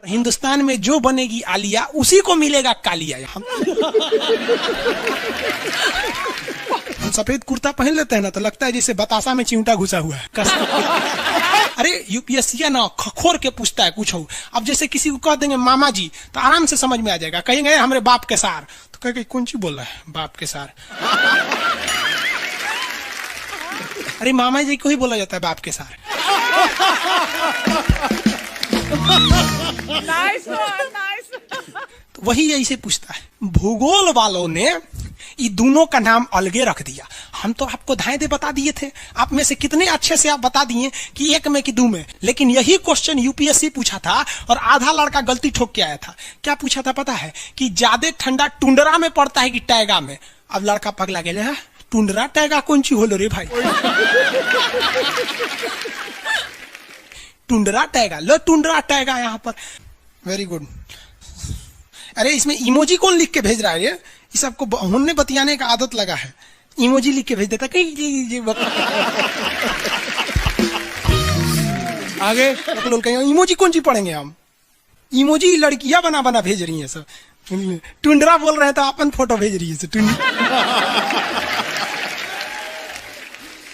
हिंदुस्तान में जो बनेगी आलिया उसी को मिलेगा कालिया। हम सफेद कुर्ता पहन लेते हैं ना तो लगता है जैसे बतासा में चिमटा घुसा हुआ है। अरे यूपीएससी ना खखोर के पूछता है कुछ हो। अब जैसे किसी को कह देंगे मामा जी तो आराम से समझ में आ जाएगा। कहेंगे हमारे बाप के सार तो कहेंगे कौन सी बोल रहा है बाप के सार। अरे मामा जी को ही बोला जाता है बाप के सार। तो वही ऐसे पूछता है। भूगोल वालों ने ये दोनों का नाम अलगे रख दिया। हम तो आपको धाए दे बता दिए थे। आप में से कितने अच्छे से आप बता दिए कि एक में कि दो में। लेकिन यही क्वेश्चन यूपीएससी पूछा था और आधा लड़का गलती ठोक के आया था। क्या पूछा था पता है कि ज्यादा ठंडा टुंडरा में पड़ता है कि टैगा में। अब लड़का पगला गया, टुंडरा टैगा कौन सी होलो रे भाई। टुंडरा टैगा लो, टुंडरा टैगा यहाँ पर। Very good. अरे इसमें इमोजी कौन लिख के भेज रहा है? ये सबको हमने बतियाने का आदत लगा है। इमोजी लिख के भेज देता कहीं आगे लोग कहेंगे इमोजी कौन सी पढ़ेंगे हम। इमोजी लड़कियां बना बना भेज रही हैं सब। टुंडरा बोल रहे हैं तो अपन फोटो भेज रही है।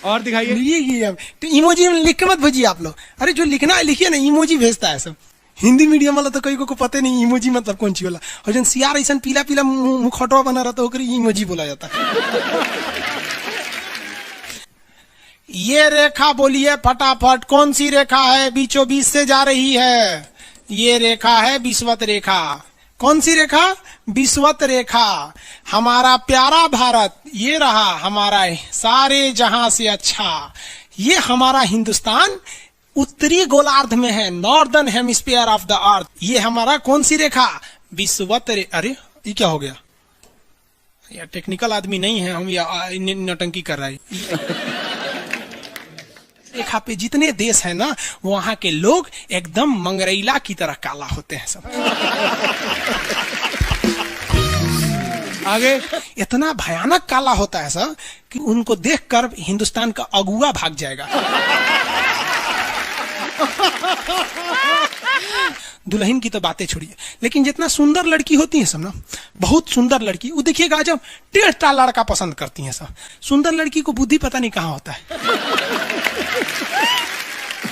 और दिखाइए ये इमोजी लिख के मत भेजिए आप लोग। अरे जो लिखना है लिखिए ना, इमोजी भेजता है सब। हिंदी मीडियम वाला तो कई को पता नहीं इमोजी मतलब कौन सी होला। और जन सियार ऐसा पीला पीला मुखौटवा बना रहता है इमोजी बोला जाता है। ये रेखा बोलिए फटाफट, कौन सी रेखा है बीचों बीच से जा रही है? ये रेखा है विषुवत रेखा। कौन सी रेखा? विषुवत रेखा। हमारा प्यारा भारत ये रहा हमारा सारे जहां से अच्छा। ये हमारा हिंदुस्तान उत्तरी गोलार्ध में है, northern hemisphere of the earth. ये हमारा कौन सी रेखा? विषुवत रेखा। अरे ये क्या हो गया यार, टेक्निकल आदमी नहीं है हम, या नौटंकी कर रहा है। रेखा पे जितने देश है ना वहां के लोग एकदम मंगरैला की तरह काला होते हैं सब। आगे इतना भयानक काला होता है सब कि उनको देखकर हिंदुस्तान का अगुआ भाग जाएगा। दुल्हन की तो बातें छोड़िए, लेकिन जितना सुंदर लड़की होती है सब ना, बहुत सुंदर लड़की, वो देखिएगा जब टेढ़ा लड़का पसंद करती है सब। सुंदर लड़की को बुद्धि पता नहीं कहाँ होता है।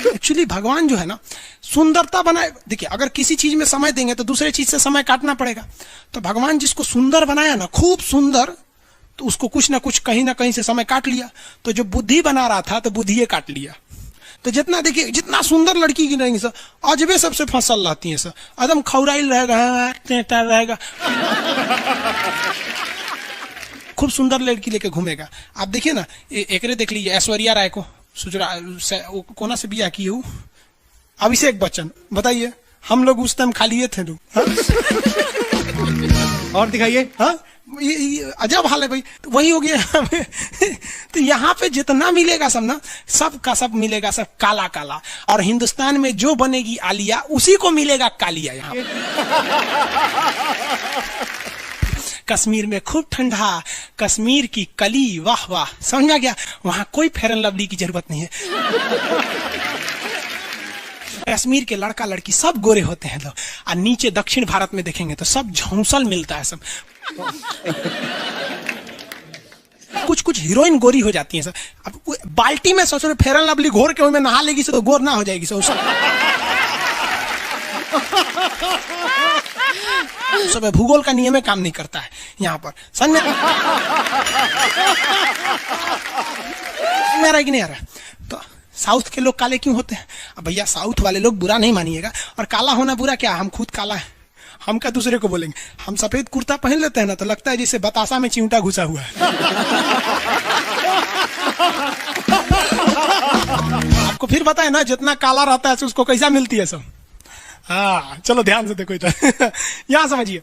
एक्चुअली भगवान जो है ना सुंदरता बनाए। देखिए अगर किसी चीज में समय देंगे तो दूसरे चीज से समय काटना पड़ेगा। तो भगवान जिसको सुंदर बनाया ना, खूब सुंदर, तो उसको कुछ ना कुछ कहीं ना कहीं से समय काट लिया। तो जो बुद्धि बना रहा था तो बुद्धि काट लिया। तो जितना देखिए जितना सुंदर लड़की की रहेंगी सर, अजबे सबसे फसल रहती है सर, एकदम खौराइल रहेगा, खूब सुंदर लड़की लेके घूमेगा। आप देखिए ना, एकरे देख लीजिए ऐश्वर्या राय को, कोना से बिया की हूँ, अभिषेक बच्चन। बताइए हम लोग उस टाइम खाली थे लोग। और दिखाइए। हाँ अजब हाल है भाई। तो वही हो गया। तो यहाँ पे जितना मिलेगा सब ना, सब का सब मिलेगा सब काला काला। और हिंदुस्तान में जो बनेगी आलिया उसी को मिलेगा कालिया। यहाँ कश्मीर में खूब ठंडा, कश्मीर की कली, वाह वाह, समझा गया। वहां कोई फेयर एंड लवली की जरूरत नहीं है। कश्मीर के लड़का लड़की सब गोरे होते हैं लोग। और नीचे दक्षिण भारत में देखेंगे तो सब झौंसल मिलता है सब। कुछ कुछ हीरोइन गोरी हो जाती हैं सर। अब बाल्टी में सोचो फेयर एंड लवली घोर के में नहा लेगी तो गोर ना हो जाएगी सर। सब भूगोल का नियम काम नहीं करता है यहाँ पर। समझ में कि नहीं आ रहा? तो साउथ के लोग काले क्यों होते हैं? अब भैया साउथ वाले लोग बुरा नहीं मानिएगा, और काला होना बुरा क्या? हम खुद काला है, हम क्या दूसरे को बोलेंगे? हम सफेद कुर्ता पहन लेते हैं ना तो लगता है जैसे बतासा में चिमटा घुसा हुआ है। आपको फिर बताए ना जितना काला रहता है उसको कैसा मिलती है सब। हाँ चलो ध्यान से देखो इधर। यहाँ समझिए,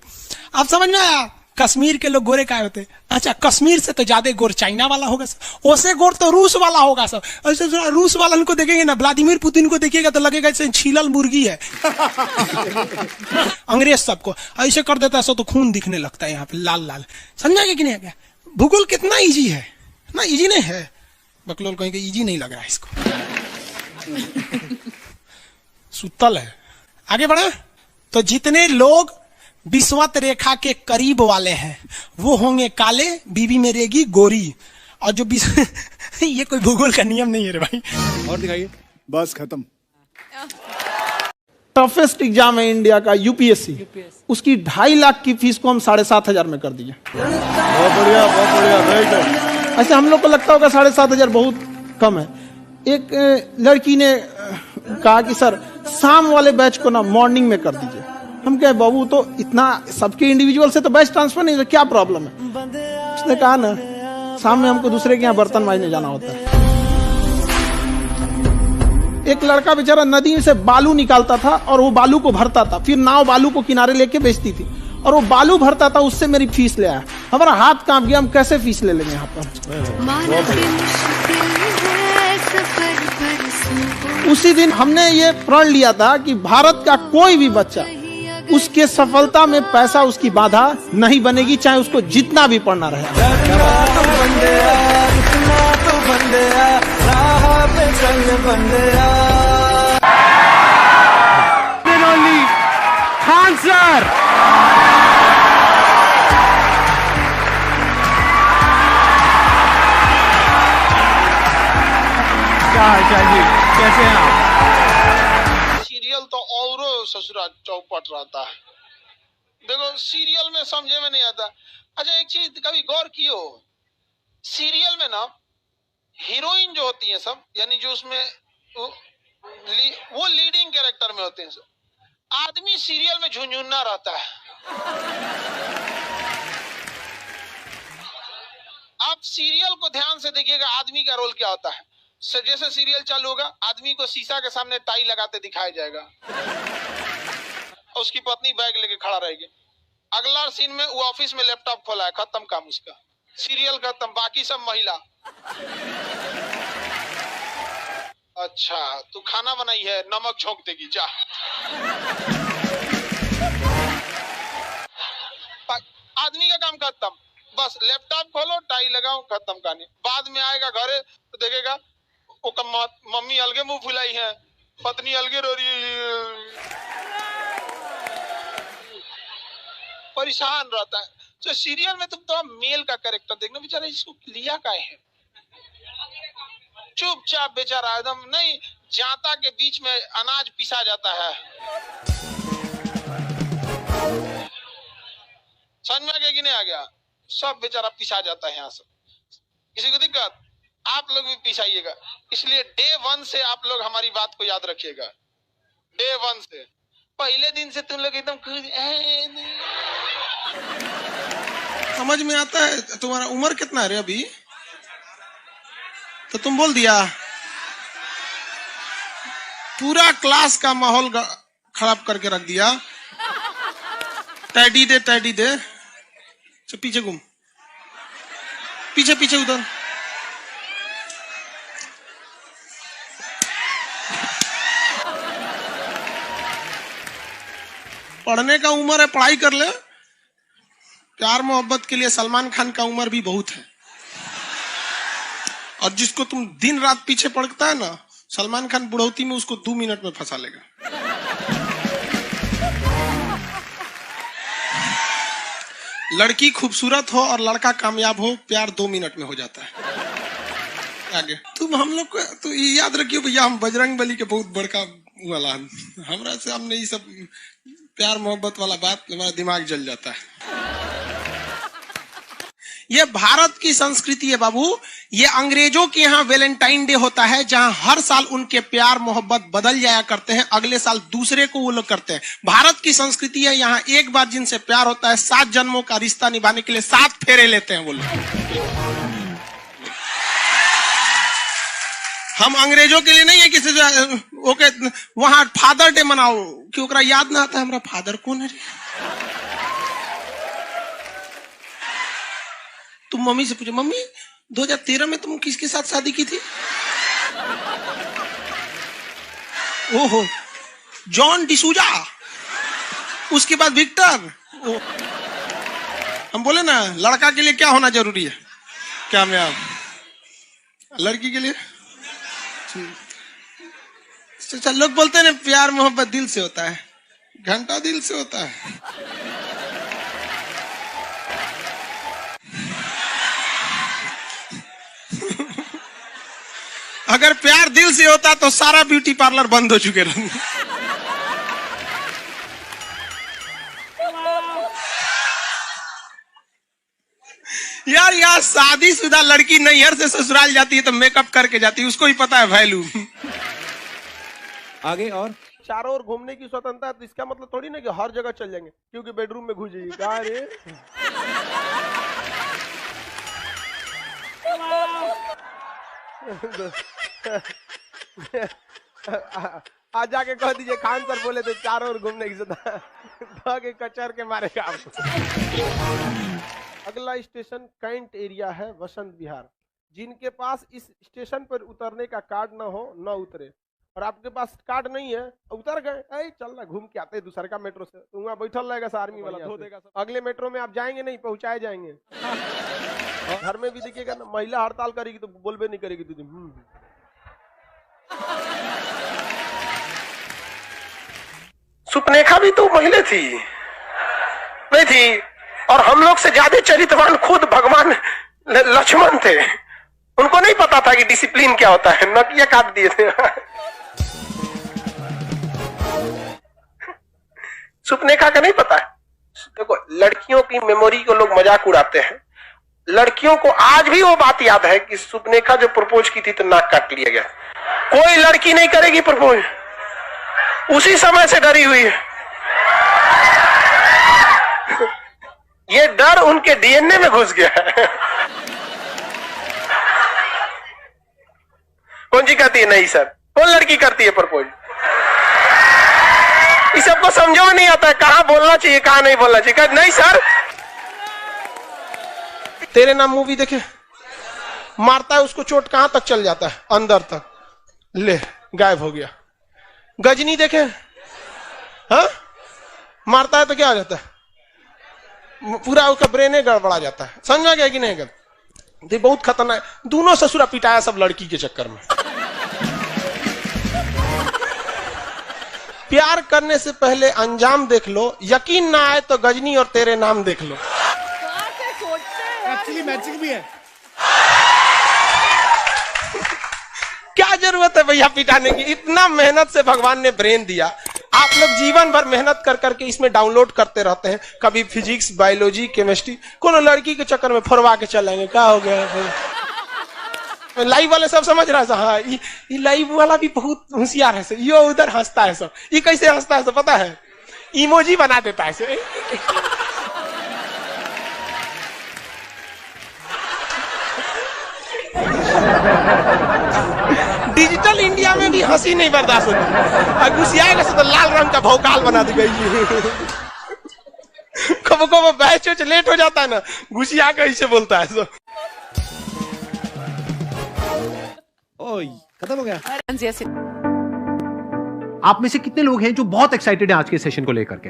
आप समझ में आया? कश्मीर के लोग गोरे काय होते हैं? अच्छा कश्मीर से तो ज्यादा गोर चाइना वाला होगा सर, ओसे गोर तो रूस वाला होगा सर। ऐसे रूस वाला को देखेंगे ना, व्लादिमीर पुतिन को देखिएगा तो लगेगा जैसे छीलल मुर्गी है। अंग्रेज सबको ऐसे कर देता है सो तो खून दिखने लगता है यहाँ पे लाल लाल। समझा कि नहीं? क्या भूगोल कितना इजी है ना? इजी नहीं है, बकलोल कहेंगे इजी नहीं लग रहा है इसको। सुतल है। आगे बढ़े। तो जितने लोग विषुवत रेखा के करीब वाले हैं वो होंगे काले, बीवी में रहेगी गोरी। और जो ये कोई भूगोल का नियम नहीं है रे भाई। और दिखाइए। बस खत्म। टफेस्ट एग्जाम है इंडिया का, यूपीएससी। उसकी 2.5 लाख की फीस को हम 7,500 में कर दिए। बहुत बढ़िया, बहुत बढ़िया, वेरी गुड। ऐसे हम लोग को लगता होगा 7,500 बहुत कम है। एक लड़की ने कहा कि सर शाम वाले बैच को ना मॉर्निंग में कर दीजिए। हम कहे बाबू तो इतना सबके इंडिविजुअल से तो बैच ट्रांसफर नहीं, क्या प्रॉब्लम है? उसने कहा ना शाम में हमको दूसरे के यहाँ बर्तन मांजने जाना होता है। एक लड़का बेचारा नदी से बालू निकालता था और वो बालू को भरता था, फिर नाव बालू को किनारे लेके बेचती थी और वो बालू भरता था, उससे मेरी फीस ले आया। हमारा हाथ कांप गया, हम कैसे फीस ले लेंगे यहाँ पर। उसी दिन हमने ये प्रण लिया था कि भारत का कोई भी बच्चा उसके सफलता में पैसा उसकी बाधा नहीं बनेगी, चाहे उसको जितना भी पढ़ना रहे। खान सर, क्या हाल चाल जी, कैसे हैं आप? सीरियल तो और ससुरा चौपट रहता है। देखो सीरियल में समझे में नहीं आता। अच्छा एक चीज कभी गौर कियो, सीरियल में ना हीरोइन जो होती है सब, यानी जो उसमें वो लीडिंग कैरेक्टर में होते हैं सब, आदमी सीरियल में झुंझुन्ना रहता है। आप सीरियल को ध्यान से देखिएगा, आदमी का रोल क्या होता है। जैसे सीरियल चालू होगा, आदमी को शीशा के सामने टाई लगाते दिखाया जाएगा, उसकी पत्नी बैग लेके खड़ा रहेगी। अगला सीन में वो ऑफिस में लैपटॉप खोला है, खत्म काम उसका, सीरियल खत्म, बाकी सब महिला। अच्छा तू खाना बनाई है, नमक झोंक देगी जा। आदमी का काम खत्म, बस लैपटॉप खोलो, टाई लगाओ, खत्म कहानी। बाद में आएगा घरे तो देखेगा मम्मी अलगे मुंह फुलाई है, पत्नी अलगे रो रही है, परेशान रहता है। तो सीरियल में तुम तो मेल का कैरेक्टर देखना, बेचारा इसको लिया क्या है, चुपचाप बेचारा एकदम नहीं, जाता के बीच में अनाज पिसा जाता है। समझ में आ गया कि नहीं आ गया? सब बेचारा पिसा जाता है यहाँ से। किसी को दिक्कत? आप लोग भी पिसाइएगा। इसलिए डे 1 से आप लोग हमारी बात को याद रखिएगा। डे 1 से, पहले दिन से तुम लोग एकदम समझ में आता है। तुम्हारा उम्र कितना है रे अभी? तो तुम बोल दिया, पूरा क्लास का माहौल खराब करके रख दिया। टैडी दे, टैडी दे, तो पीछे घूम, पीछे पीछे उधर। पढ़ने का उम्र है, पढ़ाई कर ले। प्यार मोहब्बत के लिए सलमान खान का उम्र भी बहुत है। और जिसको तुम दिन रात पीछे पड़ता है ना, सलमान खान बुढ़ौती में उसको 2 मिनट में फंसा लेगा। लड़की खूबसूरत हो और लड़का कामयाब हो, प्यार 2 मिनट में हो जाता है। आगे तुम हम लोग को तो याद रखियो भैया, हम बजरंग बली के बहुत बड़का वाला, हमरा से हमने ये सब प्यार मोहब्बत वाला बात, हमारा दिमाग जल जाता है। ये भारत की संस्कृति है बाबू। ये अंग्रेजों के यहाँ वैलेंटाइन डे होता है, जहां हर साल उनके प्यार मोहब्बत बदल जाया करते हैं, अगले साल दूसरे को वो लोग करते हैं। भारत की संस्कृति है, यहाँ एक बार जिनसे प्यार होता है 7 जन्मों का रिश्ता निभाने के लिए 7 फेरे लेते हैं वो लोग। हम अंग्रेजों के लिए नहीं है किसी ओके वहां फादर डे मनाओ कि ओकरा याद ना आता है हमारा फादर कौन है। तुम मम्मी से पूछो, मम्मी 2013 में तुम किसके साथ शादी की थी? ओहो, जॉन डिसूजा, उसके बाद विक्टर। हम बोले ना, लड़का के लिए क्या होना जरूरी है? कामयाब। लड़की के लिए लोग बोलते हैं ना प्यार मोहब्बत दिल से होता है। घंटा दिल से होता है। अगर प्यार दिल से होता तो सारा ब्यूटी पार्लर बंद हो चुके रहते। यार यार शादीशुदा लड़की नैहर से ससुराल जाती है तो मेकअप करके जाती है, उसको ही पता है वैल्यू। आगे और चारों ओर घूमने की स्वतंत्रता है, तो इसका मतलब थोड़ी ना कि हर जगह चल जाएंगे क्योंकि बेडरूम में घुस जाइए। कहा रे आज जाके कह दीजिए खान सर बोले थे चारों ओर घूमने की स्वतंत्रता, के कचर के मारेगा आपको। अगला स्टेशन कैंट एरिया है, वसंत विहार। जिनके पास इस स्टेशन पर उतरने का कार्ड ना हो न उतरे, और आपके पास कार्ड नहीं है उतर गए, चल ना घूम के आते हैं दूसरे का मेट्रो से, तो वहाँ बैठल रहेगा आर्मी वाला धो देगा। अगले मेट्रो में आप जाएंगे नहीं, पहुंचाए जाएंगे। घर में भी देखिएगा ना, महिला हड़ताल करेगी तो बोलबे नहीं करेगी दीदी। सुपनेखा भी तो महिला थी नहीं थी, और हम लोग से ज्यादा चरित्रवान खुद भगवान लक्ष्मण थे। उनको नहीं पता था कि डिसिप्लिन क्या होता है, नकिया काट दिए थे। सुपनेखा का नहीं पता है। देखो लड़कियों की मेमोरी को लोग मजाक उड़ाते हैं, लड़कियों को आज भी वो बात याद है कि सुपनेखा जो प्रपोज की थी तो नाक काट लिया गया। कोई लड़की नहीं करेगी प्रपोज, उसी समय से डरी हुई है। ये डर उनके डीएनए में घुस गया है। कौन सी कहती है नहीं सर, कौन लड़की करती है प्रपोज? इस सबको समझो में नहीं आता है कहां बोलना चाहिए कहां नहीं बोलना चाहिए। नहीं सर, तेरे नाम मूवी देखे, मारता है उसको चोट कहां तक चल जाता है, अंदर तक, ले गायब हो गया। गजनी देखे, हाँ मारता है तो क्या हो जाता है, पूरा उसका ब्रेन गड़बड़ा जाता है। समझ में गया कि नहीं? गल बहुत खतरनाक, दोनों ससुरा पिटाया सब लड़की के चक्कर में। प्यार करने से पहले अंजाम देख लो, यकीन ना आए तो गजनी और तेरे नाम देख लो। एक्चुअली मैचिंग भी है। क्या जरूरत है भैया पिटाने की, इतना मेहनत से भगवान ने ब्रेन दिया। आप लोग जीवन भर मेहनत कर करके इसमें डाउनलोड करते रहते हैं, कभी फिजिक्स, बायोलॉजी, केमिस्ट्री, कोनो लड़की के चक्कर में फरवा के चलेंगे। क्या हो गया? लाइव वाले सब समझ रहा है, हाँ ये लाइव वाला भी बहुत होशियार है, ये उधर हंसता है सब। ये कैसे हंसता है सब पता है? इमोजी बना देता है। डिजिटल इंडिया में भी हंसी नहीं बर्दाश्त होती, घुसियाएगा तो लाल रंग का भौकाल बना दी गई। कब कब बैच लेट हो जाता है ना, घुसिया के ऐसे बोलता है सब। ओए खत्म हो गया। आप में से कितने लोग हैं जो बहुत एक्साइटेड हैं आज के सेशन को लेकर के?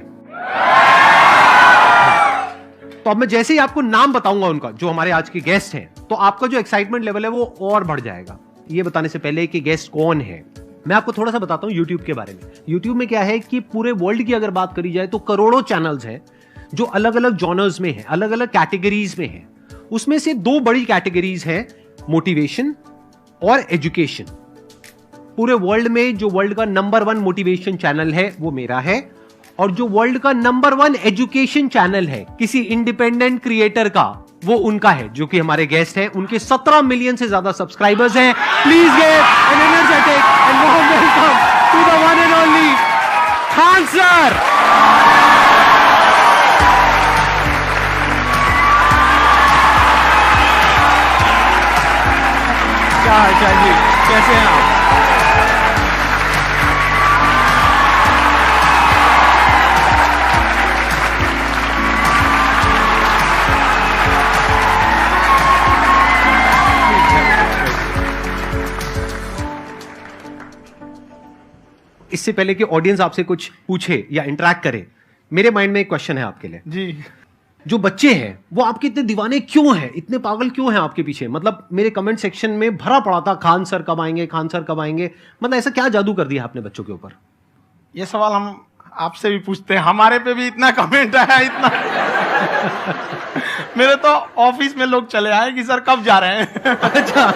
तो अब मैं जैसे ही आपको नाम बताऊंगा उनका, जो हमारे आज के गेस्ट हैं, तो आपका जो एक्साइटमेंट लेवल है वो और बढ़ जाएगा। ये बताने से पहले कि गेस्ट कौन है, मैं आपको थोड़ा सा बताता हूं YouTube के बारे में। YouTube में क्या है कि पूरे वर्ल्ड की अगर बात करी जाए तो करोड़ों चैनल्स हैं जो अलग अलग जॉनर्स में हैं, अलग अलग कैटेगरीज में हैं। उसमें से दो बड़ी कैटेगरीज हैं, मोटिवेशन और एजुकेशन। पूरे वर्ल्ड में जो वर्ल्ड का नंबर 1 मोटिवेशन चैनल है वो मेरा है, और जो वर्ल्ड का नंबर 1 एजुकेशन चैनल है किसी इंडिपेंडेंट क्रिएटर का, वो उनका है, जो कि हमारे गेस्ट हैं। उनके 17 मिलियन से ज्यादा सब्सक्राइबर्स हैं। Please give an energetic and warm welcome to the one and only Khan sir. क्या हाल चाल जी, कैसे हैं आप? इससे पहले कि ऑडियंस आपसे कुछ पूछे या इंटरेक्ट करे, मेरे माइंड में एक क्वेश्चन है आपके लिए जी। जो बच्चे हैं वो आपके इतने दीवाने क्यों हैं, इतने पागल क्यों हैं आपके पीछे? मतलब मेरे कमेंट सेक्शन में भरा पड़ा था, खान सर कब आएंगे, खान सर कब आएंगे। मतलब ऐसा क्या जादू कर दिया आपने बच्चों के ऊपर? ये सवाल हम आपसे भी पूछते हैं, हमारे पे भी इतना कमेंट आया, इतना मेरे तो ऑफिस में लोग चले आए कि सर कब जा रहे हैं। अच्छा।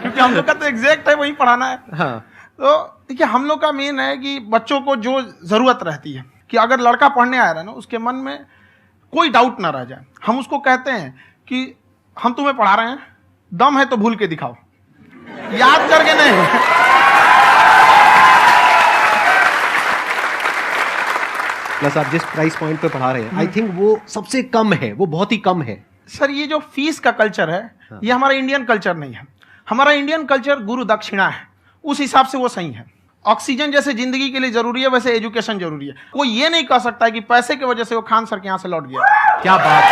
क्योंकि हम लोग का तो एग्जैक्ट है वही पढ़ाना है। हाँ। तो देखिए हम लोग का मेन है कि बच्चों को जो जरूरत रहती है कि अगर लड़का पढ़ने आया रहा ना, उसके मन में कोई डाउट ना रह जाए। हम उसको कहते हैं कि हम तुम्हें पढ़ा रहे हैं, दम है तो भूल के दिखाओ, याद करके नहीं। प्लस आप जिस प्राइस पॉइंट पे पढ़ा रहे हैं, आई थिंक वो सबसे कम है, वो बहुत ही कम है। सर ये जो फीस का कल्चर है, ये हमारा इंडियन कल्चर नहीं है। हमारा इंडियन कल्चर गुरु दक्षिणा है, उस हिसाब से वो सही है। ऑक्सीजन जैसे जिंदगी के लिए जरूरी है, वैसे एजुकेशन जरूरी है। कोई ये नहीं कह सकता है कि पैसे की वजह से वो खान सर के यहां से लौट गया। क्या बात है।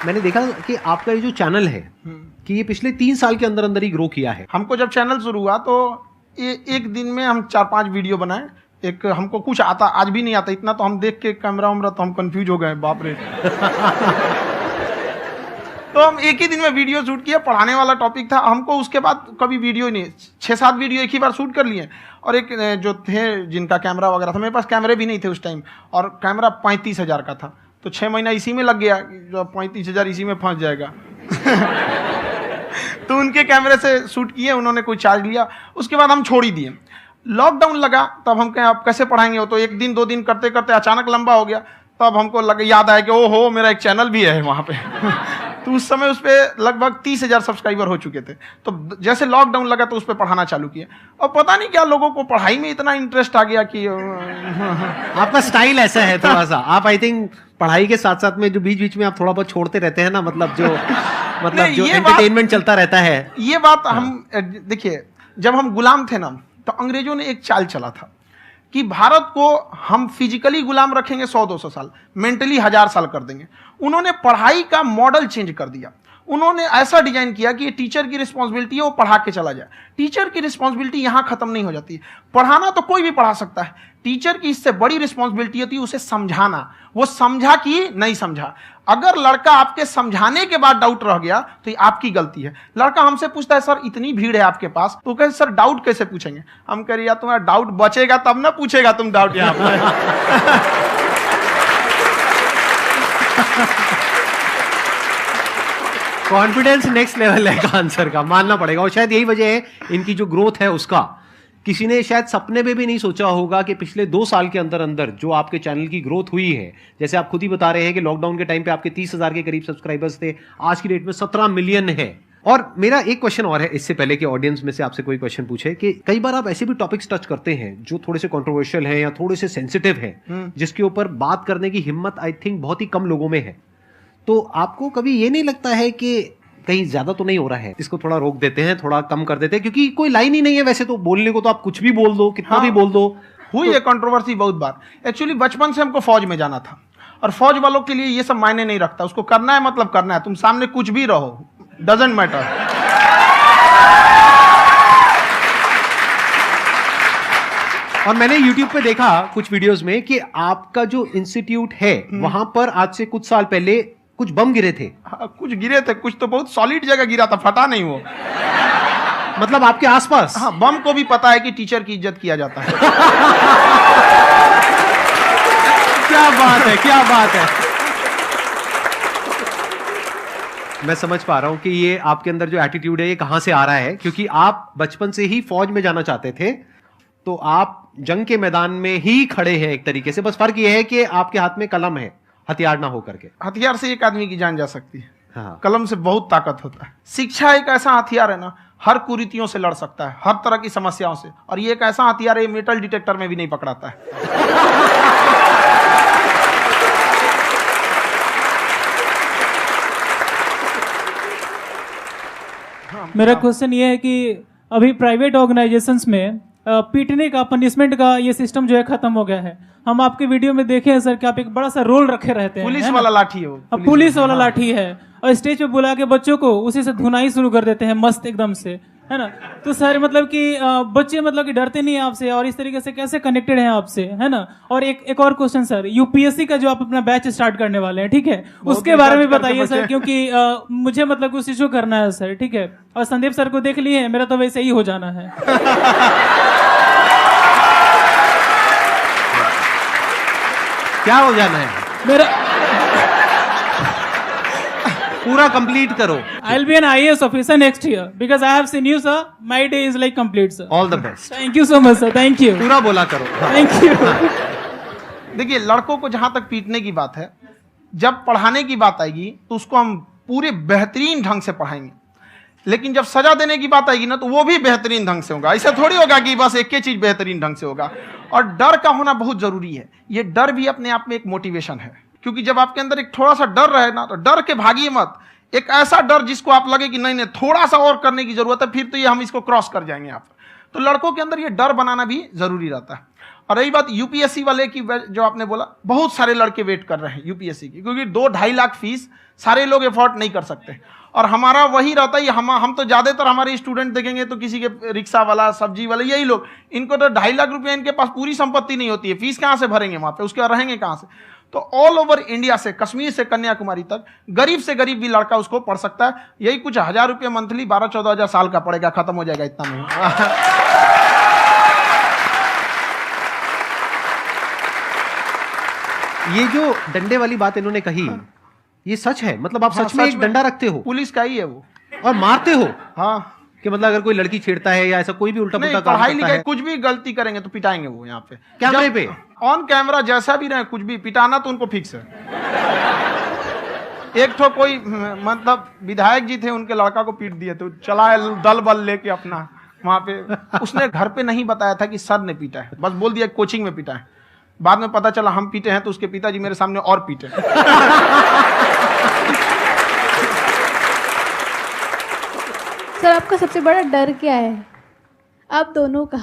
मैंने देखा कि आपका ये जो चैनल है कि ये पिछले 3 साल के अंदर अंदर ही ग्रो किया है। हमको जब चैनल शुरू हुआ तो एक दिन में हम 4-5 वीडियो बनाए। एक हमको कुछ आता, आज भी नहीं आता इतना, तो हम देख के कैमरा उमरा तो हम कंफ्यूज हो गए, बाप रे। तो हम एक ही दिन में वीडियो शूट किया, पढ़ाने वाला टॉपिक था हमको। उसके बाद कभी वीडियो नहीं, 6-7 वीडियो एक ही बार शूट कर लिए। और एक जो थे जिनका कैमरा वगैरह था, मेरे पास कैमरे भी नहीं थे उस टाइम, और कैमरा 35,000 का था। तो 6 महीना इसी में लग गया, जो 35,000 इसी में फंस जाएगा। तो उनके कैमरे से शूट किए, उन्होंने कोई चार्ज लिया, उसके बाद हम छोड़ ही दिए। लॉकडाउन लगा, तब हम कहें आप कैसे पढ़ाएंगे। वो तो 1 दिन 2 दिन करते करते अचानक लंबा हो गया। तब हमको याद आया कि ओहो मेरा एक चैनल भी है वहाँ पे। तो उस समय उस पर लगभग 30,000 सब्सक्राइबर हो चुके थे। तो जैसे लॉकडाउन लगा तो उस पर पढ़ाना चालू किया, और पता नहीं क्या लोगों को पढ़ाई में इतना इंटरेस्ट आ गया कि आपका स्टाइल ऐसा है थोड़ा सा। आप आई थिंक पढ़ाई के साथ साथ में जो बीच बीच में आप थोड़ा बहुत छोड़ते रहते हैं ना, मतलब जो एंटरटेनमेंट चलता रहता है। ये बात हम देखिए, जब हम गुलाम थे ना, तो अंग्रेजों ने एक चाल चला था कि भारत को हम फिजिकली गुलाम रखेंगे 100-200 साल, मेंटली 1000 साल कर देंगे। उन्होंने पढ़ाई का मॉडल चेंज कर दिया। उन्होंने ऐसा डिजाइन किया कि ये टीचर की रिस्पॉन्सिबिलिटी है, वो पढ़ा के चला जाए। टीचर की रिस्पॉन्सिबिलिटी यहां खत्म नहीं हो जाती। पढ़ाना तो कोई भी पढ़ा सकता है, टीचर की इससे बड़ी रिस्पॉन्सिबिलिटी होती है उसे समझाना। वो समझा कि नहीं समझा। अगर लड़का आपके समझाने के बाद डाउट रह गया तो ये आपकी गलती है। लड़का हमसे पूछता है सर इतनी भीड़ है आपके पास, तो कहे सर डाउट कैसे पूछेंगे। हम कह रहे यार तुम्हारा डाउट बचेगा तब ना पूछेगा तुम डाउट यहाँ पर। कॉन्फिडेंस नेक्स्ट लेवल है आंसर का, मानना पड़ेगा। और शायद यही वजह है इनकी जो ग्रोथ है उसका। किसी ने शायद सपने में भी नहीं सोचा होगा कि पिछले 2 साल के अंदर अंदर जो आपके चैनल की ग्रोथ हुई है, जैसे आप खुद ही बता रहे हैं कि लॉकडाउन के टाइम पे आपके 30,000 के करीब सब्सक्राइबर्स थे, आज की डेट में 17 मिलियन है। और मेरा एक क्वेश्चन और है, इससे पहले कि ऑडियंस में से आपसे कोई क्वेश्चन पूछे, कि कई बार आप ऐसे भी टॉपिक्स टच करते हैं जो थोड़े से कंट्रोवर्शियल हैं या थोड़े से सेंसिटिव हैं, जिसके ऊपर बात करने की हिम्मत आई थिंक बहुत ही कम लोगों में है। तो आपको कभी ये नहीं लगता है कि कहीं ज्यादा तो नहीं हो रहा है, इसको थोड़ा रोक देते हैं, थोड़ा कम कर देते हैं, क्योंकि कोई लाइन ही नहीं है वैसे तो बोलने को, तो आप कुछ भी बोल दो, कितना भी बोल दो। हुई है कंट्रोवर्सी बहुत बार। एक्चुअली बचपन से हमको फौज में जाना था, और फौज वालों के लिए ये सब मायने नहीं रखता। उसको करना है मतलब करना है, तुम सामने कुछ भी रहो, डजंट मैटर। और मैंने YouTube पे देखा कुछ वीडियोस में कि आपका जो इंस्टीट्यूट है वहां पर आज से कुछ साल पहले कुछ बम गिरे थे। हाँ, कुछ गिरे थे, कुछ तो बहुत सॉलिड जगह गिरा था, फटा नहीं वो। मतलब आपके आसपास? हाँ, बम को भी पता है कि टीचर की इज्जत किया जाता है। क्या बात है, क्या बात है। मैं समझ पा रहा हूं कि ये आपके अंदर जो एटीट्यूड है ये कहां से आ रहा है, क्योंकि आप बचपन से ही फौज में जाना चाहते थे, तो आप जंग के मैदान में ही खड़े हैं एक तरीके से। बस फर्क ये है कि आपके हाथ में कलम है, हथियार ना हो करके। हथियार से एक आदमी की जान जा सकती है, हाँ। कलम से बहुत ताकत होता है। शिक्षा एक ऐसा हथियार है ना, हर कुरीतियों से लड़ सकता है, हर तरह की समस्याओं से। और ये एक ऐसा हथियार है, मेटल डिटेक्टर में भी नहीं पकड़ाता है। मेरा क्वेश्चन ये है कि अभी प्राइवेट ऑर्गेनाइजेशंस में पीटने का, पनिशमेंट का ये सिस्टम जो है खत्म हो गया है। हम आपके वीडियो में देखे हैं सर कि आप एक बड़ा सा रोल रखे रहते हैं, पुलिस वाला लाठी है वो, पुलिस वाला लाठी है, और स्टेज पे बुला के बच्चों को उसी से धुनाई शुरू कर देते हैं मस्त एकदम से। है ना। तो सर मतलब कि बच्चे मतलब कि डरते नहीं हैं आपसे और इस तरीके से कैसे कनेक्टेड हैं आपसे, है ना। और एक और क्वेश्चन सर, यूपीएससी का जो आप अपना बैच स्टार्ट करने वाले हैं, ठीक है, उसके बारे में बताइए सर, क्योंकि मुझे मतलब कुछ इशू करना है सर, ठीक है। और संदीप सर को देख लिए, मेरा तो वैसे ही हो जाना है। क्या हो जाना है? मेरा पूरा कंप्लीट करो। I'll be an IAS officer next year because I have seen you, sir. My day is like complete, sir. All the best. Thank you so much, sir. Thank you. पूरा बोला करो। Thank you. देखिए, लड़कों को जहां तक पीटने की बात है, जब पढ़ाने की बात आएगी तो उसको हम पूरे बेहतरीन ढंग से पढ़ाएंगे, लेकिन जब सजा देने की बात आएगी ना, तो वो भी बेहतरीन ढंग से होगा। ऐसा थोड़ी होगा कि बस एक ही चीज बेहतरीन ढंग से होगा। और डर का होना बहुत जरूरी है। ये डर भी अपने आप में एक मोटिवेशन है, क्योंकि जब आपके अंदर एक थोड़ा सा डर रहे ना, तो डर के भागिए मत। एक ऐसा डर जिसको आप लगे कि नहीं नहीं थोड़ा सा और करने की जरूरत है, फिर तो ये हम इसको क्रॉस कर जाएंगे आप। तो लड़कों के अंदर ये डर बनाना भी जरूरी रहता है। और रही बात यूपीएससी वाले की, जो आपने बोला, बहुत सारे लड़के वेट कर रहे हैं यूपीएससी की, क्योंकि 2-2.5 लाख फीस सारे लोग एफोर्ड नहीं कर सकते। और हमारा वही रहता है, हम तो ज्यादातर हमारे स्टूडेंट देखेंगे तो किसी के रिक्शा वाला, सब्जी वाला, यही लोग, इनको तो 2.5 लाख रुपया इनके पास पूरी संपत्ति नहीं होती है, फीस कहाँ से भरेंगे वहां पे, उसके बाद रहेंगे कहाँ से। तो ऑल ओवर इंडिया से, कश्मीर से कन्याकुमारी तक, गरीब से गरीब भी lड़का उसको पढ़ सकता है। यही कुछ 1000 रुपये मंथली, 12-14 हजार साल का पड़ेगा, खत्म हो जाएगा इतना में। ये जो डंडे वाली बात इन्होंने कही, ये सच है? मतलब आप सच में एक डंडा रखते हो? पुलिस का ही है वो। और मारते हो? हाँ, कि मतलब अगर कोई लड़की छेड़ता है या ऐसा कोई भी उल्टा पुल्टा काम पढ़ाई करता लिखाई है, कुछ भी गलती करेंगे तो पिटाएंगे वो यहाँ पे, कैमरे पे, ऑन कैमरा, जैसा भी रहे, कुछ भी पिटाना तो उनको फिक्स है। एक तो कोई मतलब विधायक जी थे, उनके लड़का को पीट दिए, तो चला है दल बल लेके अपना वहां पे। उसने घर पे नहीं बताया था कि सर ने पीटा है, बस बोल दिया कोचिंग में पीटा है। बाद में पता चला हम पीटे हैं, तो उसके पिताजी मेरे सामने और पीटे। सर आपका सबसे बड़ा डर क्या है, आप दोनों का?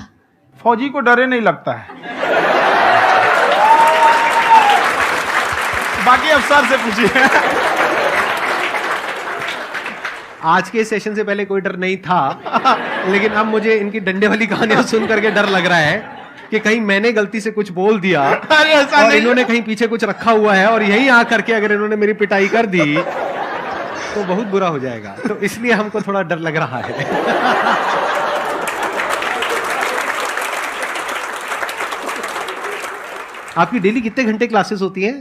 फौजी को डरे नहीं लगता है, बाकी अफसर से पूछिए। आज के सेशन से पहले कोई डर नहीं था, लेकिन अब मुझे इनकी डंडे वाली कहानियां सुन करके डर लग रहा है कि कहीं मैंने गलती से कुछ बोल दिया और इन्होंने कहीं पीछे कुछ रखा हुआ है, और यहीं आ करके अगर इन्होंने मेरी पिटाई कर दी तो बहुत बुरा हो जाएगा। तो इसलिए हमको थोड़ा डर लग रहा है। आपकी डेली कितने घंटे क्लासेस होती हैं?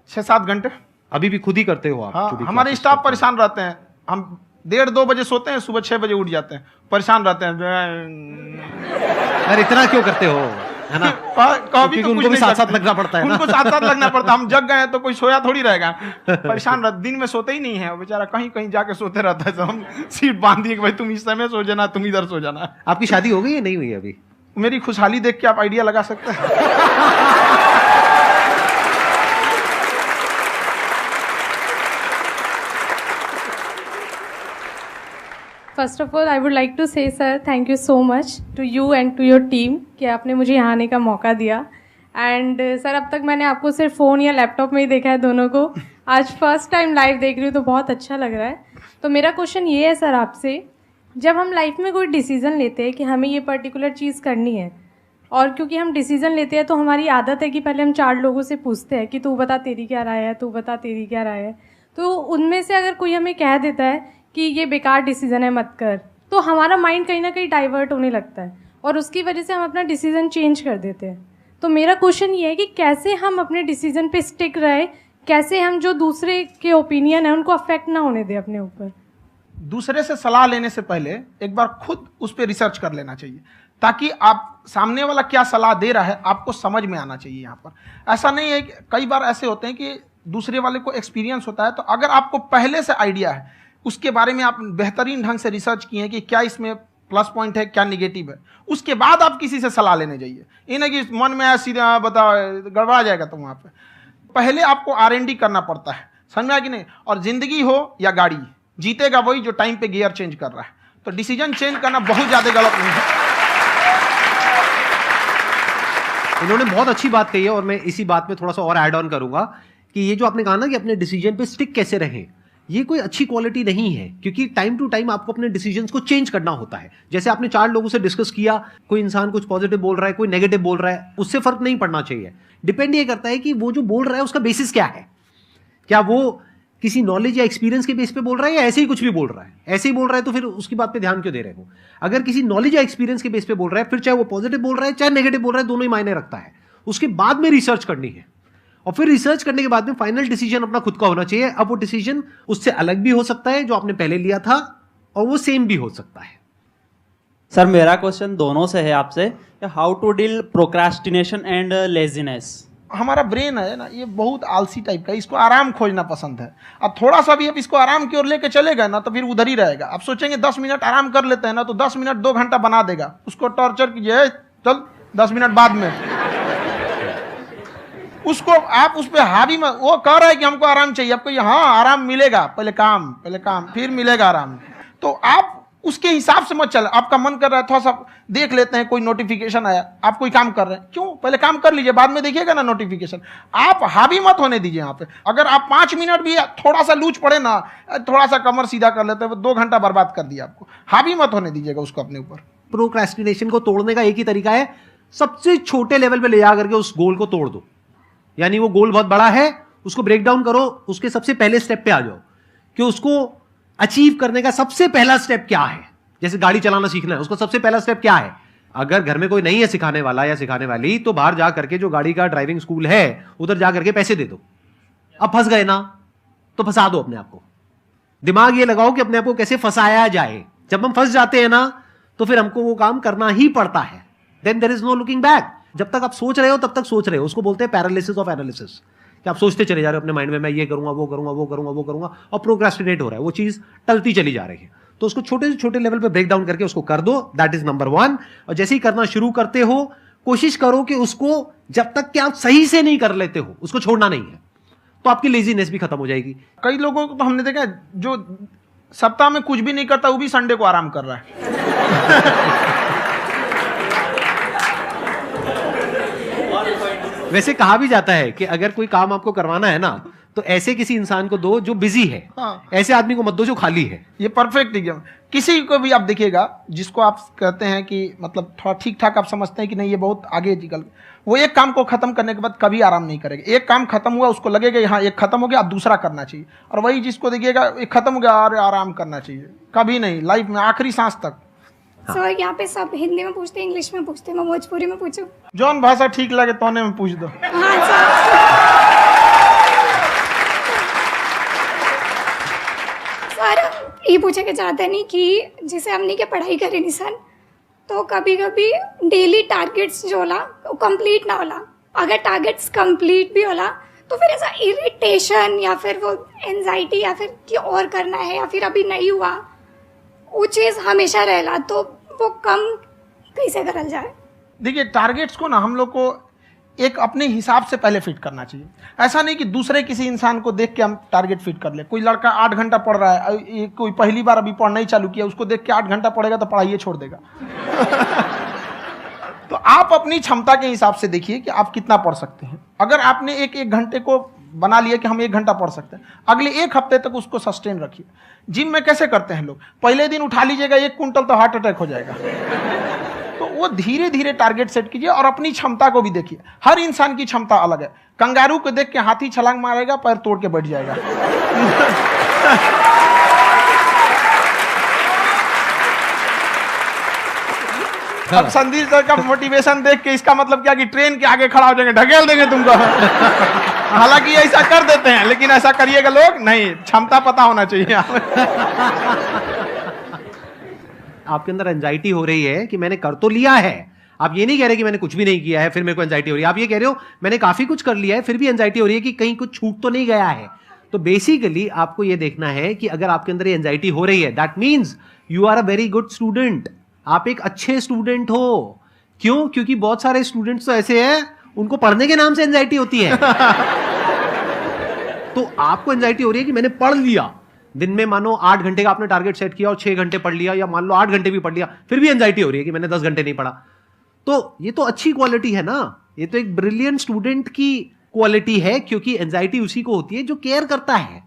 6-7 घंटे। अभी भी खुद ही करते हो आप? हाँ, हमारे स्टाफ परेशान रहते हैं। हम 1:30-2 बजे सोते हैं, सुबह 6 बजे उठ जाते हैं, परेशान रहते हैं। यार इतना क्यों करते हो, है ना? कभी तो उनको भी साथ साथ लगना पड़ता है ना। उनको साथ साथ लगना पड़ता है। हम जग गए तो कोई सोया थोड़ी रहेगा, परेशान रहते, दिन में सोते ही नहीं है बेचारा, कहीं कहीं जाके सोते रहता है। तो हम सीट बांध दिए कि भाई तुम इस समय सो जाना, तुम इधर सो जाना। आपकी शादी हो गई या नहीं हुई अभी? मेरी खुशहाली देख के आप आइडिया लगा सकते हैं। First of all I would like to say sir thank you so much to you and to your team कि आपने मुझे यहाँ आने का मौका दिया। एंड सर अब तक मैंने आपको सिर्फ फ़ोन या लैपटॉप में ही देखा है दोनों को, आज फर्स्ट टाइम लाइव देख रही हूँ तो बहुत अच्छा लग रहा है। तो मेरा क्वेश्चन ये है सर आपसे, जब हम लाइफ में कोई डिसीज़न लेते हैं कि हमें ये पर्टिकुलर चीज़ करनी है, और क्योंकि हम डिसीज़न लेते हैं तो हमारी आदत है कि पहले हम 4 लोगों से पूछते हैं कि तू बता तेरी क्या राय है, तू बता तेरी क्या राय है। तो उनमें से अगर कोई हमें कह देता है कि ये बेकार डिसीज़न है मत कर, तो हमारा माइंड कहीं ना कहीं डाइवर्ट होने लगता है और उसकी वजह से हम अपना डिसीज़न चेंज कर देते हैं। तो मेरा क्वेश्चन ये है कि कैसे हम अपने डिसीज़न पे स्टिक रहे, कैसे हम जो दूसरे के ओपिनियन है उनको अफेक्ट ना होने दें अपने ऊपर। दूसरे से सलाह लेने से पहले एक बार खुद उस पर रिसर्च कर लेना चाहिए, ताकि आप सामने वाला क्या सलाह दे रहा है आपको समझ में आना चाहिए। यहाँ पर ऐसा नहीं है कि कई बार ऐसे होते हैं कि दूसरे वाले को एक्सपीरियंस होता है, तो अगर आपको पहले से आइडिया है, उसके बारे में आप बेहतरीन ढंग से रिसर्च किए कि क्या इसमें प्लस पॉइंट है, क्या निगेटिव है, उसके बाद आप किसी से सलाह लेने जाइए। ये नहीं कि मन में सीधा बता गड़बड़ा जाएगा। तो वहाँ पे पहले आपको R&D करना पड़ता है, समझ में आया कि नहीं? और जिंदगी हो या गाड़ी, जीतेगा वही जो टाइम पे गियर चेंज कर रहा है। तो डिसीजन चेंज करना बहुत ज़्यादा गलत नहीं है। इन्होंने बहुत अच्छी बात कही है और मैं इसी बात में थोड़ा सा और ऐड ऑन करूंगा कि ये जो आपने कहा ना कि अपने डिसीजन पे स्टिक कैसे रहें, ये कोई अच्छी क्वालिटी नहीं है, क्योंकि टाइम टू टाइम आपको अपने डिसीजंस को चेंज करना होता है। जैसे आपने 4 लोगों से डिस्कस किया, कोई इंसान कुछ पॉजिटिव बोल रहा है, कोई नेगेटिव बोल रहा है, उससे फर्क नहीं पड़ना चाहिए। डिपेंड ये करता है कि वो जो बोल रहा है उसका बेसिस क्या है। क्या वो किसी नॉलेज या एक्सपीरियंस के बेस पे बोल रहा है, या ऐसे ही कुछ भी बोल रहा है? ऐसे ही बोल रहा है तो फिर उसकी बात पे ध्यान क्यों दे रहे हो? अगर किसी नॉलेज या एक्सपीरियंस के बेस पे बोल रहा है, फिर चाहे वो पॉजिटिव बोल रहा है चाहे नेगेटिव बोल रहा है, दोनों ही मायने रखता है। उसके बाद में रिसर्च करनी है, और फिर रिसर्च करने के बाद में फाइनल डिसीजन अपना खुद का होना चाहिए। अब वो डिसीजन उससे अलग भी हो सकता है जो आपने पहले लिया था, और वो सेम भी हो सकता है। सर मेरा क्वेश्चन दोनों से है आपसे, how to deal procrastination and laziness. हमारा ब्रेन है ना, ये बहुत आलसी टाइप का, इसको आराम खोजना पसंद है। अब थोड़ा सा भी अब इसको आराम की ओर लेके चलेगा ना तो फिर उधर ही रहेगा। आप सोचेंगे 10 मिनट आराम कर लेते हैं ना, तो 10 मिनट 2 घंटा बना देगा। उसको टॉर्चर कीजिए, चल 10 मिनट बाद में, उसको आप उस पर हावी में, वो कह रहा है कि हमको आराम चाहिए, आपको हाँ आराम मिलेगा, पहले काम फिर मिलेगा आराम। तो आप उसके हिसाब से मत चल। आपका मन कर रहा है थोड़ा सा देख लेते हैं, कोई नोटिफिकेशन आया, आप कोई काम कर रहे हैं, क्यों पहले काम कर लीजिए, बाद में देखिएगा ना नोटिफिकेशन। आप हावी मत होने दीजिए यहाँ पे। अगर आप 5 मिनट भी थोड़ा सा लूज पड़े ना, थोड़ा सा कमर सीधा कर लेते हैं, 2 घंटा बर्बाद कर दिया आपको। हावी मत होने दीजिएगा उसको अपने ऊपर। प्रोक्रेस्टिनेशन को तोड़ने का एक ही तरीका है, सबसे छोटे लेवल पे ले जा करके उस गोल को तोड़ दो। यानी वो गोल बहुत बड़ा है, उसको ब्रेक डाउन करो, उसके सबसे पहले स्टेप पे आ जाओ कि उसको अचीव करने का सबसे पहला स्टेप क्या है। जैसे गाड़ी चलाना सीखना है, उसको सबसे पहला स्टेप क्या है। अगर घर में कोई नहीं है सिखाने वाला या सिखाने वाली, तो बाहर जा करके जो गाड़ी का ड्राइविंग स्कूल है उधर जा करके पैसे दे दो। अब फंस गए ना तो फंसा दो अपने आप को। दिमाग ये लगाओ कि अपने आप को कैसे फंसाया जाए। जब हम फंस जाते हैं ना तो फिर हमको वो काम करना ही पड़ता है। Then there is no looking back. जब तक आप सोच रहे हो तब तक सोच रहे हो, उसको बोलते हैं पैरालिसिस ऑफ एनालिसिस, कि आप सोचते चले जा रहे हो अपने माइंड में, मैं ये करूंगा वो करूंगा वो करूंगा वो करूंगा, और प्रोक्रेस्टिनेट हो रहा है, वो चीज टलती चली जा रही है। तो उसको छोटे से छोटे लेवल पे ब्रेक डाउन करके उसको कर दो, दैट इज नंबर 1। और जैसे ही करना शुरू करते हो, कोशिश करो कि उसको जब तक कि आप सही से नहीं कर लेते हो उसको छोड़ना नहीं है, तो आपकी लेजीनेस भी खत्म हो जाएगी। कई लोगों को तो हमने देखा जो सप्ताह में कुछ भी नहीं करता, वो भी संडे को आराम कर रहा है। वैसे कहा भी जाता है कि अगर कोई काम आपको करवाना है ना, तो ऐसे किसी इंसान को दो जो बिजी है। हाँ। ऐसे आदमी को मत दो जो खाली है। ये परफेक्ट एग्जाम। किसी को भी आप देखिएगा जिसको आप कहते हैं कि मतलब थोड़ा ठीक ठाक आप समझते हैं कि नहीं ये बहुत आगे निकल, वो एक काम को खत्म करने के बाद कभी आराम नहीं करेगा। एक काम खत्म हुआ उसको लगेगा हाँ एक खत्म हो गया, अब दूसरा करना चाहिए। और वही जिसको देखिएगा एक खत्म हो गया और आराम करना चाहिए, कभी नहीं, लाइफ में आखिरी सांस तक। सर यहाँ पे सब हिंदी में पूछते हैं, इंग्लिश में पूछते हैं, मैं भोजपुरी में पूछूं? जौन भाषा ठीक लगे तोने में पूछ दो। हाँ सर। सर ये पूछे के चाहते नहीं कि जैसे हमने के पढ़ाई करी नहीं सर, तो कभी कभी डेली टारगेट्स जो होला वो कंप्लीट ना होला। अगर टारगेट्स कंप्लीट भी होला तो फिर ऐसा इरिटेशन या फिर वो एंजाइटी या फिर कि और करना है या फिर अभी नहीं हुआ, वो चीज़ हमेशा रहेला। तो वो कम कैसे करल जाए? देखिए टारगेट्स को ना हम लोग को एक अपने हिसाब से पहले फिट करना चाहिए। ऐसा नहीं कि दूसरे किसी इंसान को देख के हम टारगेट फिट कर ले। कोई लड़का 8 घंटा पढ़ रहा है, कोई पहली बार अभी पढ़ना ही चालू किया, उसको देख के 8 घंटा पढ़ेगा तो पढ़ाई छोड़ देगा। तो आप अपनी क्षमता के हिसाब से देखिए कि आप कितना पढ़ सकते हैं। अगर आपने एक घंटे को बना लिया कि हम 1 घंटा पढ़ सकते हैं, अगले 1 हफ्ते तक उसको सस्टेन रखिए। जिम में कैसे करते हैं लोग, पहले दिन उठा लीजिएगा 1 क्विंटल तो हार्ट अटैक हो जाएगा। तो वो धीरे धीरे टारगेट सेट कीजिए और अपनी क्षमता को भी देखिए। हर इंसान की क्षमता अलग है। कंगारू को देख के हाथी छलांग मारेगा, पैर तोड़ के बैठ जाएगा। अब संदीप सर का मोटिवेशन देख के इसका मतलब क्या कि ट्रेन के आगे खड़ा हो जाएंगे, ढकेल देंगे तुमको। हालांकि ऐसा कर देते हैं, लेकिन ऐसा करिएगा लोग नहीं, क्षमता पता होना चाहिए। आपके अंदर एंजाइटी हो रही है कि मैंने कर तो लिया है, आप ये नहीं कह रहे कि मैंने कुछ भी नहीं किया है फिर मेरे को एंजाइटी हो रही है। आप ये कह रहे हो मैंने काफी कुछ कर लिया है फिर भी एंजाइटी हो रही है कि कहीं कुछ छूट तो नहीं गया है। तो बेसिकली आपको ये देखना है कि अगर आपके अंदर ये एंजाइटी हो रही है, that means you are a very good student. आप एक अच्छे स्टूडेंट हो। क्यों? क्योंकि बहुत सारे स्टूडेंट्स तो ऐसे हैं उनको पढ़ने के नाम से एंजाइटी होती है। तो आपको एंजाइटी हो रही है कि मैंने पढ़ लिया, दिन में मानो 8 घंटे का आपने टारगेट सेट किया और 6 घंटे पढ़ लिया, या मान लो 8 घंटे भी पढ़ लिया, फिर भी एंजाइटी हो रही है कि मैंने 10 घंटे नहीं पढ़ा। तो ये तो अच्छी क्वालिटी है ना, ये तो एक ब्रिलियंट स्टूडेंट की क्वालिटी है, क्योंकि एंजाइटी उसी को होती है जो केयर करता है।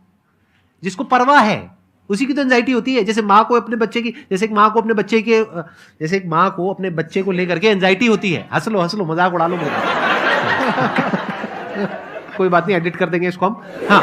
जिसको परवाह है उसी की तो एंजाइटी होती है। जैसे माँ को अपने बच्चे की, जैसे एक माँ को अपने बच्चे को लेकर के एंजाइटी होती है। हंस लो, मजाक उड़ा लो मेरा। कोई बात नहीं, एडिट कर देंगे इसको हम। हाँ।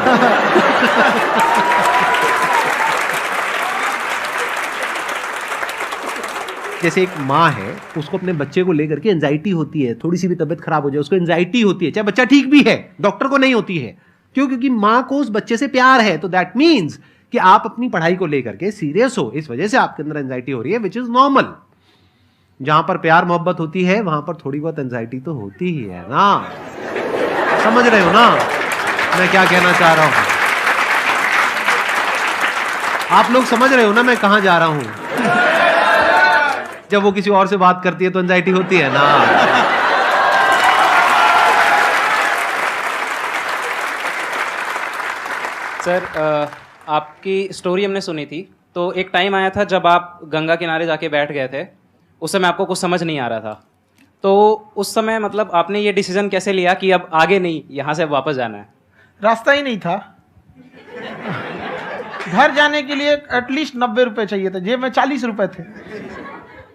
जैसे एक माँ है, उसको अपने बच्चे को लेकर के एंजाइटी होती है, थोड़ी सी भी तबीयत खराब हो जाए उसको एंजाइटी होती है, चाहे बच्चा ठीक भी है, डॉक्टर को नहीं होती है। क्यों? क्योंकि माँ को उस बच्चे से प्यार है। तो दैट मीन्स कि आप अपनी पढ़ाई को लेकर के सीरियस हो, इस वजह से आपके अंदर एंजाइटी हो रही है, विच इज नॉर्मल। जहां पर प्यार मोहब्बत होती है वहां पर थोड़ी बहुत एंजाइटी तो होती ही है ना। समझ रहे हो ना मैं क्या कहना चाह रहा हूं? आप लोग समझ रहे हो ना मैं कहां जा रहा हूं? जब वो किसी और से बात करती है तो एंजाइटी होती है ना। सर, आपकी स्टोरी हमने सुनी थी, तो एक टाइम आया था जब आप गंगा किनारे जाके बैठ गए थे। उस समय आपको कुछ समझ नहीं आ रहा था, तो उस समय मतलब आपने ये डिसीजन कैसे लिया कि अब आगे नहीं, यहाँ से वापस जाना है? रास्ता ही नहीं था। घर जाने के लिए एटलीस्ट 90 रुपए चाहिए थे, जेब में 40 रुपए थे।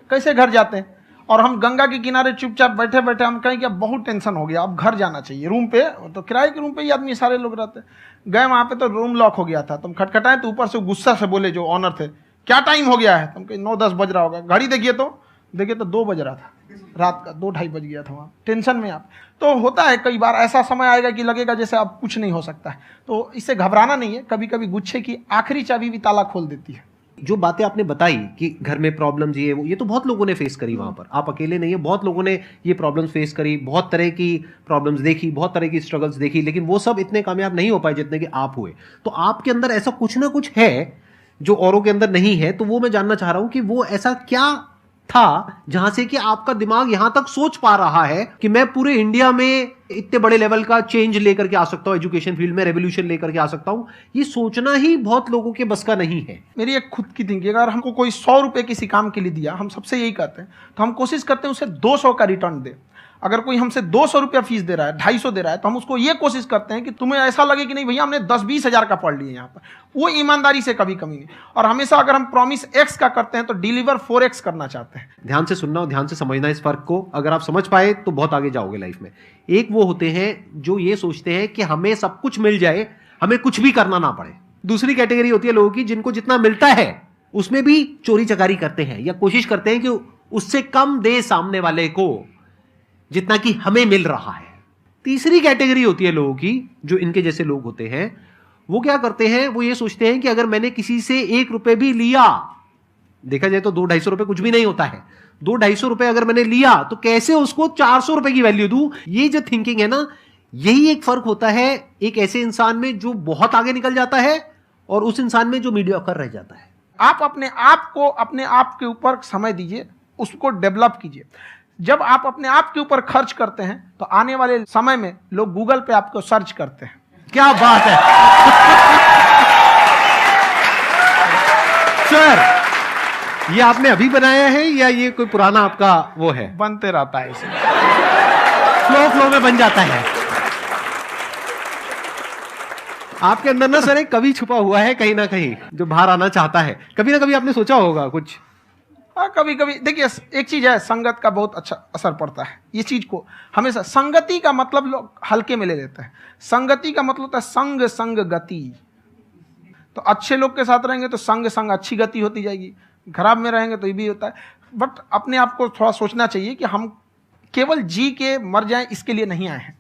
कैसे घर जाते हैं? और हम गंगा के किनारे चुपचाप बैठे बैठे हम कहें कि अब बहुत टेंशन हो गया, अब घर जाना चाहिए। रूम पे, तो किराए के रूम पे ही आदमी सारे लोग रहते। गए वहां पे तो रूम लॉक हो गया था। तुम खटखटाए तो ऊपर से गुस्सा से बोले जो ऑनर थे, क्या टाइम हो गया है? तुम कहीं 9-10 बज रहा होगा। घड़ी देखिए तो 2 बज रहा था रात का, 2-2:30 बज गया था वहाँ। टेंशन में आप तो होता है, कई बार ऐसा समय आएगा कि लगेगा जैसे अब कुछ नहीं हो सकता है। तो इससे घबराना नहीं है। कभी कभी गुच्छे की आखिरी चाबी भी ताला खोल देती है। जो बातें आपने बताई कि घर में प्रॉब्लम्स ये तो बहुत लोगों ने फेस करी। वहां पर आप अकेले नहीं है, बहुत लोगों ने ये प्रॉब्लम्स फेस करी, बहुत तरह की प्रॉब्लम्स देखी, बहुत तरह की स्ट्रगल्स देखी, लेकिन वो सब इतने कामयाब नहीं हो पाए जितने कि आप हुए। तो आपके अंदर ऐसा कुछ ना कुछ है जो औरों के अंदर नहीं है। तो वो मैं जानना चाह रहा हूं कि वो ऐसा क्या था जहां से कि आपका दिमाग यहां तक सोच पा रहा है कि मैं पूरे इंडिया में इतने बड़े लेवल का चेंज लेकर के आ सकता हूं, एजुकेशन फील्ड में रेवोल्यूशन लेकर के आ सकता हूं। ये सोचना ही बहुत लोगों के बस का नहीं है। मेरी एक खुद की थिंकिंग, अगर हमको कोई 100 रुपए किसी काम के लिए दिया, हम सबसे यही कहते हैं, तो हम कोशिश करते हैं उसे 200 का रिटर्न दे। अगर कोई हमसे 200 रुपया फीस दे रहा है, 250 दे रहा है, तो हम उसको ये कोशिश करते हैं कि तुम्हें ऐसा लगे कि नहीं भैया हमने 10-20 हजार का पढ़ लिया यहाँ पर। वो ईमानदारी से कभी कमी नहीं। और हमेशा अगर हम प्रॉमिस X का करते हैं तो डिलीवर 4X करना चाहते हैं। ध्यान से सुनना और ध्यान से समझना इस फर्क को। अगर आप समझ पाए तो बहुत आगे जाओगे लाइफ में। एक वो होते हैं जो ये सोचते हैं कि हमें सब कुछ मिल जाए, हमें कुछ भी करना ना पड़े। दूसरी कैटेगरी होती है लोगों की जिनको जितना मिलता है उसमें भी चोरी चकारी करते हैं या कोशिश करते हैं कि उससे कम दे सामने वाले को जितना कि हमें मिल रहा है। तीसरी कैटेगरी होती है लोगों की जो इनके जैसे लोग होते हैं। वो क्या करते हैं? वो ये सोचते हैं कि अगर मैंने किसी से 1 रुपए भी लिया, देखा जाए तो 200-250 रुपए कुछ भी नहीं होता है, 200-250 रुपए अगर मैंने लिया तो कैसे उसको 400 रुपए की वैल्यू दूं। ये जो थिंकिंग है ना, यही एक फर्क होता है एक ऐसे इंसान में जो बहुत आगे निकल जाता है और उस इंसान में जो मीडियोकर रह जाता है। आप अपने आप को अपने आप के ऊपर समय दीजिए, उसको डेवलप कीजिए। जब आप अपने आप के ऊपर खर्च करते हैं तो आने वाले समय में लोग गूगल पे आपको सर्च करते हैं। क्या बात है सर, ये आपने अभी बनाया है या ये कोई पुराना आपका वो है? बनते रहता है, इसे फ्लो में बन जाता है। आपके अंदर ना सर एक कवि छुपा हुआ है कहीं ना कहीं जो बाहर आना चाहता है। कभी ना कभी आपने सोचा होगा कुछ? हाँ, कभी कभी। देखिए, एक चीज है, संगत का बहुत अच्छा असर पड़ता है। ये चीज को हमेशा, संगति का मतलब लोग हल्के में ले लेते हैं। संगति का मतलब होता है संग संग गति। तो अच्छे लोग के साथ रहेंगे तो संग संग अच्छी गति होती जाएगी, खराब में रहेंगे तो ये भी होता है। बट अपने आप को थोड़ा सोचना चाहिए कि हम केवल जी के मर जाएं इसके लिए नहीं आए हैं।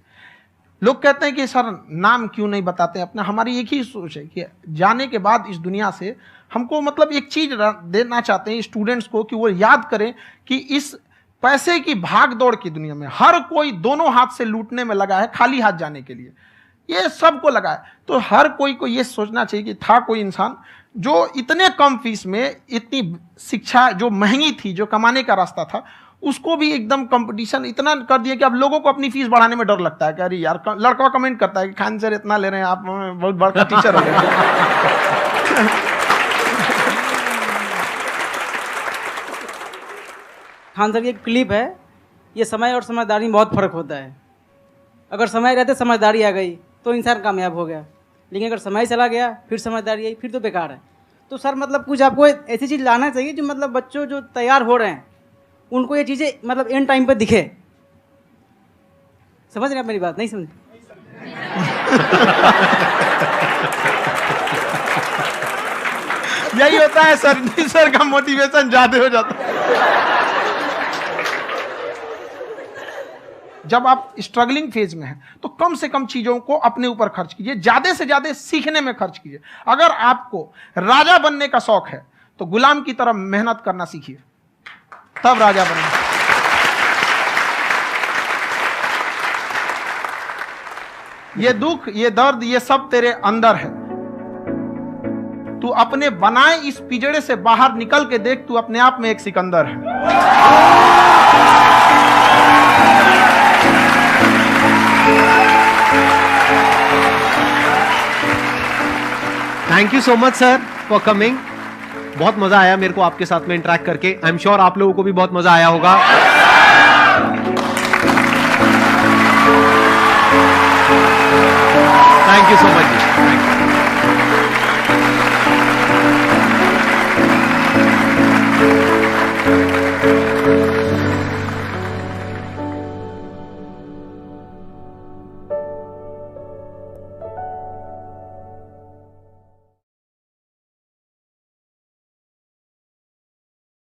लोग कहते हैं कि सर नाम क्यों नहीं बताते अपना। हमारी एक ही सोच है कि जाने के बाद इस दुनिया से हमको मतलब एक चीज देना चाहते हैं स्टूडेंट्स को कि वो याद करें कि इस पैसे की भाग दौड़ की दुनिया में हर कोई दोनों हाथ से लूटने में लगा है, खाली हाथ जाने के लिए ये सबको लगा है। तो हर कोई को ये सोचना चाहिए कि था कोई इंसान जो इतने कम फीस में इतनी शिक्षा जो महंगी थी, जो कमाने का रास्ता था, उसको भी एकदम कंपटीशन इतना कर दिया कि अब लोगों को अपनी फीस बढ़ाने में डर लगता है कि अरे यार, लड़का कमेंट करता है कि खान सर इतना ले रहे हैं, आप बहुत बड़ा टीचर हो गए। खान सर की एक क्लिप है, ये समय और समझदारी में बहुत फर्क होता है। अगर समय रहते समझदारी आ गई तो इंसान कामयाब हो गया। लेकिन अगर समय चला गया फिर समझदारी आई फिर तो बेकार है। तो सर मतलब कुछ आपको ऐसी चीज़ लाना चाहिए जो मतलब बच्चों जो तैयार हो रहे हैं उनको ये चीज़ें मतलब एंड टाइम पे दिखे। समझ रहे आप मेरी बात? नहीं समझ? यही होता है सर, सर का मोटिवेशन ज्यादा हो जाता है। जब आप स्ट्रगलिंग फेज में हैं तो कम से कम चीजों को अपने ऊपर खर्च कीजिए, ज्यादा से ज्यादा सीखने में खर्च कीजिए। अगर आपको राजा बनने का शौक है तो गुलाम की तरह मेहनत करना सीखिए, तब राजा बनना। ये दुख, ये दर्द, ये सब तेरे अंदर है। तू अपने बनाए इस पिंजड़े से बाहर निकल के देख, तू अपने आप में एक सिकंदर है। Thank you so much sir for coming. बहुत मजा आया मेरे को आपके साथ में इंटरेक्ट करके। आई एम श्योर आप लोगों को भी बहुत मजा आया होगा।